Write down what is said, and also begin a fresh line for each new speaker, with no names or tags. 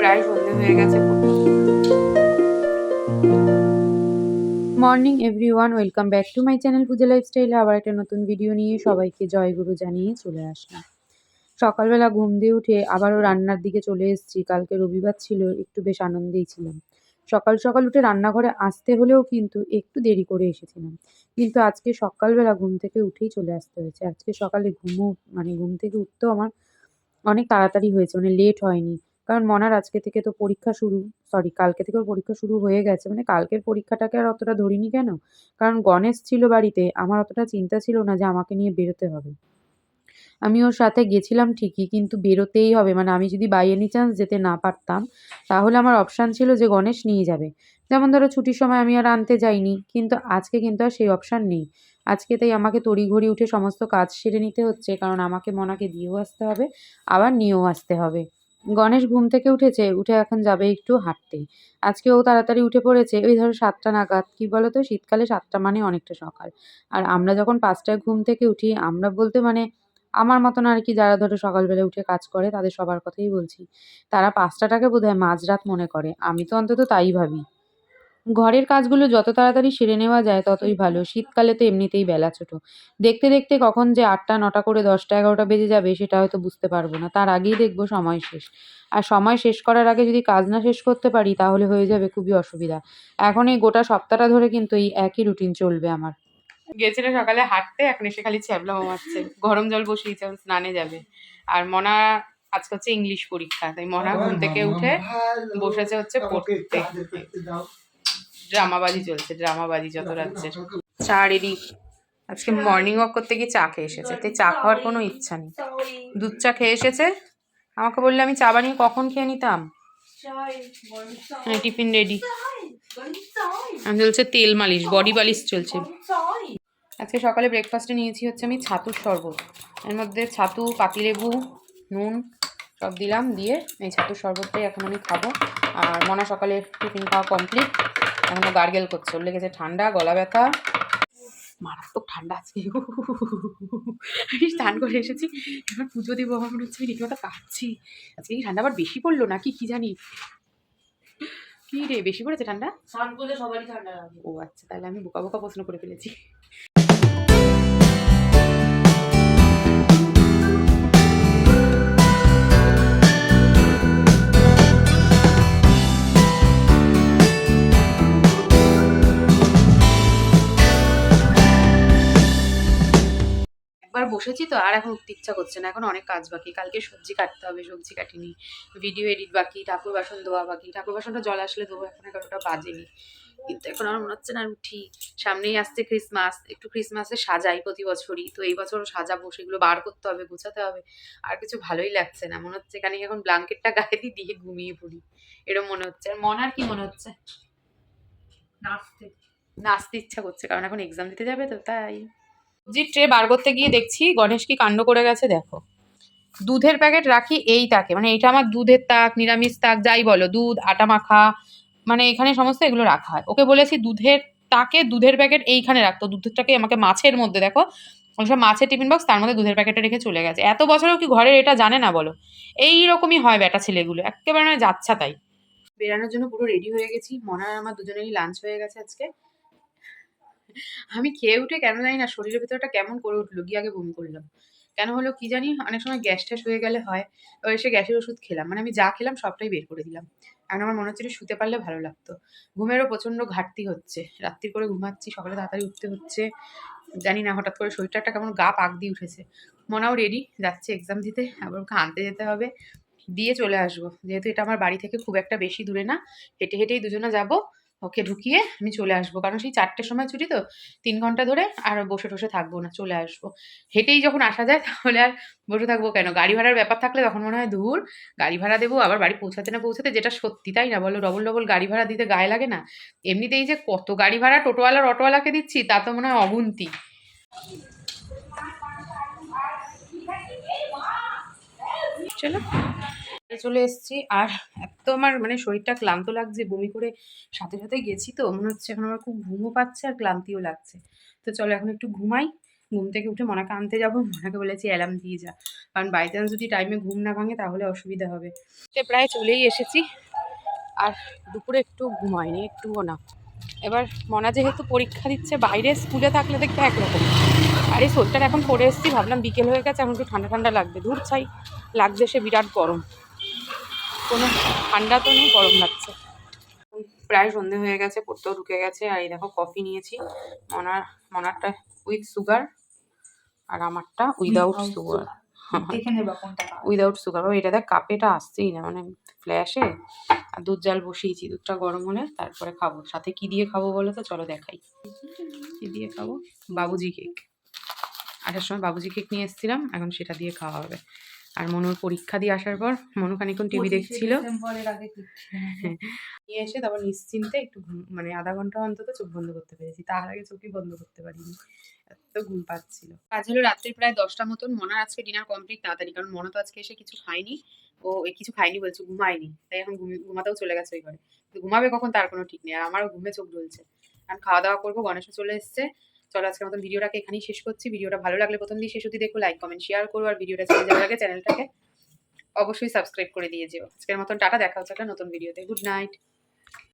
প্রায় সন্ধে হয়ে গেছে। Morning everyone, welcome back to my channel Puja লাইফস্টাইলে আবার একটা নতুন ভিডিও নিয়ে সবাইকে জয়গুরু জানিয়ে চলে আসলাম। সকালবেলা ঘুম দিয়ে উঠে আবারও রান্নার দিকে চলে এসেছি। কালকে রবিবার ছিল, একটু বেশ আনন্দেই ছিলাম। সকাল সকাল উঠে রান্নাঘরে আসতে হলেও কিন্তু একটু দেরি করে এসেছিলাম, কিন্তু আজকে সকালবেলা ঘুম থেকে উঠেই চলে আসতে হয়েছে। আজকে সকালে ঘুম থেকে উঠতেও আমার অনেক তাড়াতাড়ি হয়েছে, মানে লেট হয়নি। কারণ মনার আজকে থেকে তো পরীক্ষা শুরু, সরি কালকে থেকে ওর পরীক্ষা শুরু হয়ে গেছে। মানে কালকের পরীক্ষাটাকে আর অতটা ধরিনি কেন? কারণ গণেশ ছিল বাড়িতে, আমার অতটা চিন্তা ছিল না যে আমাকে নিয়ে বেরোতে হবে। আমি ওর সাথে গেছিলাম ঠিকই, কিন্তু বেরোতেই হবে। মানে আমি যদি বাই এনি চান্স যেতে না পারতাম, তাহলে আমার অপশান ছিল যে গণেশ নিয়ে যাবে। যেমন ধরো ছুটির সময় আমি আর আনতে যাইনি, কিন্তু আজকে কিন্তু আর সেই অপশান নেই। আজকে তাই আমাকে তড়িঘড়ি উঠে সমস্ত কাজ সেরে নিতে হচ্ছে, কারণ আমাকে মনাকে দিয়েও আসতে হবে, আবার নিয়েও আসতে হবে। গণেশ ঘুম থেকে উঠেছে, উঠে এখন যাবে একটু হাঁটতে। আজকে ও তাড়াতাড়ি উঠে পড়েছে, ওই ধরো ৭টা নাগাদ। কি বলতো, শীতকালে ৭টা মানে অনেকটা সকাল। আর আমরা যখন ৫টায় ঘুম থেকে উঠি, আমরা বলতে মানে আমার মতন আর কি, যারা ধরো সকালবেলা উঠে কাজ করে তাদের সবার কথাই বলছি। তারা ৫টাটাকে বোধহয় মাঝরাত মনে করে। আমি তো অন্তত তাই ভাবি। ঘরের কাজগুলো যত তাড়াতাড়ি সেরে নেওয়া যায় ততই ভালো। শীতকালে তো এমনিতেই বেলা ছোট। দেখতে দেখতে কখন যে ৮টা ৯টা করে ১০টা ১১টা বেজে যাবে সেটা হয়তো বুঝতে পারবো না। তার আগেই দেখবো সময় শেষ। আর সময় শেষ করার আগে যদি কাজ না শেষ করতে পারি তাহলে হয়ে যাবে খুবই অসুবিধা। এখন এই গোটা সপ্তাহটা ধরে কিন্তু এই একই রুটিন চলবে আমার। গেছিল সকালে হাঁটতে, এখন এসে খালি ছ্যাবলামো মারছে। গরম জল বসিয়েছে, এখন স্নানে যাবে। আর মনা আজকে হচ্ছে ইংলিশ পরীক্ষা, তাই মনা ঘুম থেকে উঠে বসেছে হচ্ছে পড়তে। ড্রামাবাজি চলছে, ড্রামাবাজি যত রাজ্যের। চা রেডি। আজকে মর্নিং ওয়াক করতে গিয়ে চা খেয়ে এসেছে, তাই চা খাওয়ার কোনো ইচ্ছা নেই। দুধ চা খেয়ে এসেছে। আমাকে বললে আমি চা বানিয়ে কখন খেয়ে নিতাম। Tiffin ready. চলছে তেল মালিশ, বডি পালিশ চলছে। আজকে সকালে ব্রেকফাস্টে নিয়েছি হচ্ছে আমি ছাতুর শরবত। এর মধ্যে ছাতু, পাতিলেবু, নুন সব দিলাম, দিয়ে এই ছাতুর শরবতটাই এখন আমি খাবো। আর মনা সকালে টিফিন খাওয়া কমপ্লিট, এখনও গার্গেল করছে, ওর লেগেছে ঠান্ডা, গলা ব্যথা, মারাত্মক ঠান্ডা আজকে। আমি স্নান করে এসেছি, এবার পুজো দেবো, আমার মনে হচ্ছে আমি রীতিমতো কাঁদছি। আজকে কি ঠান্ডা আবার বেশি পড়লো নাকি কি জানি। কি রে, বেশি পড়েছে ঠান্ডা? স্নান করলে সবারই ঠান্ডা লাগে। ও আচ্ছা, তাহলে আমি বোকা বোকা প্রশ্ন করে ফেলেছি। একবার বসেছি তো, আর এখন উঠতে ইচ্ছা করছে না। এখন অনেক কাজ বাকি, কালকে সবজি কাটতে হবে, সবজি কাটিনি। ভিডিও এডিট বাকি, ঠাকুর বাসন ধোয়া বাকি। ঠাকুর বাসনটা জল আসলে ধোবো, এখন 11টা বাজেনি। কিন্তু এখন আমার মনে হচ্ছে না আর উঠি। সামনেই আসছে ক্রিসমাস, একটু ক্রিসমাসে সাজাই প্রতি বছরই, তো এই বছরও সাজাবো। সেগুলো বার করতে হবে, গোছাতে হবে। আর কিছু ভালোই লাগছে না, মনে হচ্ছে এখানে এখন ব্ল্যাঙ্কেটটা গায়ে দিয়ে ঘুমিয়ে পড়ি, এরকম মনে হচ্ছে। আর মনার কি মনে হচ্ছে? নাচতে নাচতে ইচ্ছা করছে, কারণ এখন এক্সাম দিতে যাবে তো তাই। সবজির ট্রে বার করতে গিয়ে দেখছি গণেশ কি কাণ্ড করে গেছে দেখো। দুধের প্যাকেট রাখি এই তাকে, মানে এটা আমার দুধের তাক, নিরামিষ তাক যাই বলো, দুধ, আটা মাখা, মানে এখানে সমস্ত এগুলো রাখা হয়। ওকে বলেছি দুধের তাকে দুধের প্যাকেট এইখানে রাখতো, দুধটাকে আমাকে মাছের মধ্যে দেখো, সব মাছের টিফিন বক্স, তার মধ্যে দুধের প্যাকেটটা রেখে চলে গেছে। এত বছরেও কি ঘরের এটা জানে না বলো? এই রকমই হয় বেটা ছেলেগুলো, একেবারে মানে যাচ্ছা তাই। বেরানোর জন্য পুরো রেডি হয়ে গেছি। মনার আমার দুজনেরই লাঞ্চ হয়ে গেছে আজকে। আমি খেয়ে উঠে কেন জানি না শরীরের ভেতরটা কেমন করে উঠলো, গিয়ে আগে বমি করলাম। কেন হলো কি জানি, অনেক সময় গ্যাস ট্যাস হয়ে গেলে হয়। এবার এসে গ্যাসের ওষুধ খেলাম, মানে আমি যা খেলাম সবটাই বের করে দিলাম। এখন আমার মনে হচ্ছে যে শুতে পারলে ভালো লাগতো। ঘুমেরও প্রচণ্ড ঘাটতি হচ্ছে, রাত্রির করে ঘুমাচ্ছি, সকালে তাড়াতাড়ি উঠতে হচ্ছে। জানি না হঠাৎ করে শরীরটা একটা কেমন গা পাক দিয়ে উঠেছে। মনাও রেডি, যাচ্ছে এক্সাম দিতে, আবার ওকে আনতে যেতে হবে, দিয়ে চলে আসবো। যেহেতু এটা আমার বাড়ি থেকে খুব একটা বেশি দূরে না, হেঁটে হেঁটেই দুজনে যাবো। ওকে ঢুকিয়ে আমি চলে আসবো, কারণ সেই 4টের সময় ছুটি তো, 3 ঘন্টা ধরে আর বসে টসে থাকবো না, চলে আসবো। হেঁটেই যখন আসা যায় তাহলে আর বসে থাকবো কেন? গাড়ি ভাড়ার ব্যাপার থাকলে তখন মনে হয় ধুর, গাড়ি ভাড়া দেবো, আবার বাড়ি পৌঁছাতে না পৌঁছাতে, যেটা সত্যি তাই না বলো, ডবল ডবল গাড়ি ভাড়া দিতে গায়ে লাগে না? এমনিতেই যে কত গাড়ি ভাড়া টোটোওয়ালার অটোওয়ালাকে দিচ্ছি তা তো মনে হয় অগুন্তি। চলো, চলে এসেছি। আর এত আমার মানে শরীরটা ক্লান্ত লাগছে, বমি করে সাথে সাথে গেছি তো, মনে হচ্ছে এখন আমার খুব ঘুমও পাচ্ছে আর ক্লান্তিও লাগছে। তো চলো এখন একটু ঘুমাই, ঘুম থেকে উঠে মনাকে আনতে যাবো, মনাকে বলেছি অ্যালার্ম দিয়ে যা, কারণ বাই চান্স যদি টাইমে ঘুম না ভাঙে তাহলে অসুবিধা হবে। প্রায় চলেই এসেছি, আর দুপুরে একটু ঘুমায়নি, একটুও না। এবার মনা যেহেতু পরীক্ষা দিচ্ছে, বাইরে স্কুলে থাকলে দেখতে একরকম, আর এই সোয়েটার এখন পরে এসেছি, ভাবলাম বিকেল হয়ে গেছে এখন একটু ঠান্ডা ঠান্ডা লাগবে, দূর ছাই লাগছে, সে বিরাট গরম, কোনো ঠান্ডা তো নেই, গরম লাগছে। প্রায় সন্ধে হয়ে গেছে, পড়তেও ঢুকে গেছে, আর এই দেখো কফি নিয়েছি, মনারটা উইথ সুগার আর আমারটা উইদাউট সুগার।
দেখে নেবা কোনটা
উইদাউট সুগার, বাবা এটা দেখ কাপেটা আসছেই না, মানে ফ্ল্যাশে। আর দুধ জাল বসিয়েছি, দুধটা গরম হলে তারপরে খাবো। সাথে কি দিয়ে খাবো বলো তো, চলো দেখাই কি দিয়ে খাবো। বাবুজি কেক, 8টার সময় বাবুজি কেক নিয়ে এসেছিলাম, এখন সেটা দিয়ে খাওয়া হবে। আর মনুর পরীক্ষা দিয়ে আসার পর মনু খানিকক্ষণ টিভি দেখছিল, নিয়ে এসে তারপর নিশ্চিন্তে একটু মানে আধা ঘন্টা অন্তত চোখ বন্ধ করতে পেরেছি, তার আগে চোখই বন্ধ করতে পারিনি, এত ঘুম পাচ্ছিল। আজ হলো রাত্রি প্রায় 10টা মতন। মনার আজকে ডিনার কমপ্লিট তাড়াতাড়ি, কারণ মনা তো আজকে এসে কিছু খায়নি, ও কিছু খায়নি বলছে, ঘুমায়নি, তাই এখন ঘুমাতেও চলে গেছে ওই ঘরে। ঘুমাবে কখন তার কোনো ঠিক নেই, আর আমারও ঘুমে চোখ ঢুলছে। এখন খাওয়া দাওয়া করবো, গণেশও চলে এসছে। চলো আজকের মতন ভিডিওটাকে এখানেই শেষ করছি। ভিডিওটা ভালো লাগলে প্রথম দিয়ে শেষ অবধি দেখো, লাইক কমেন্ট শেয়ার করো, আর ভিডিওটা ছেড়ে যাওয়ার আগে চ্যানেলটাকে অবশ্যই সাবস্ক্রাইব করে দিয়ে যেও। আজকের মতন টাটা, দেখা হচ্ছে একটা নতুন ভিডিওতে। Good night.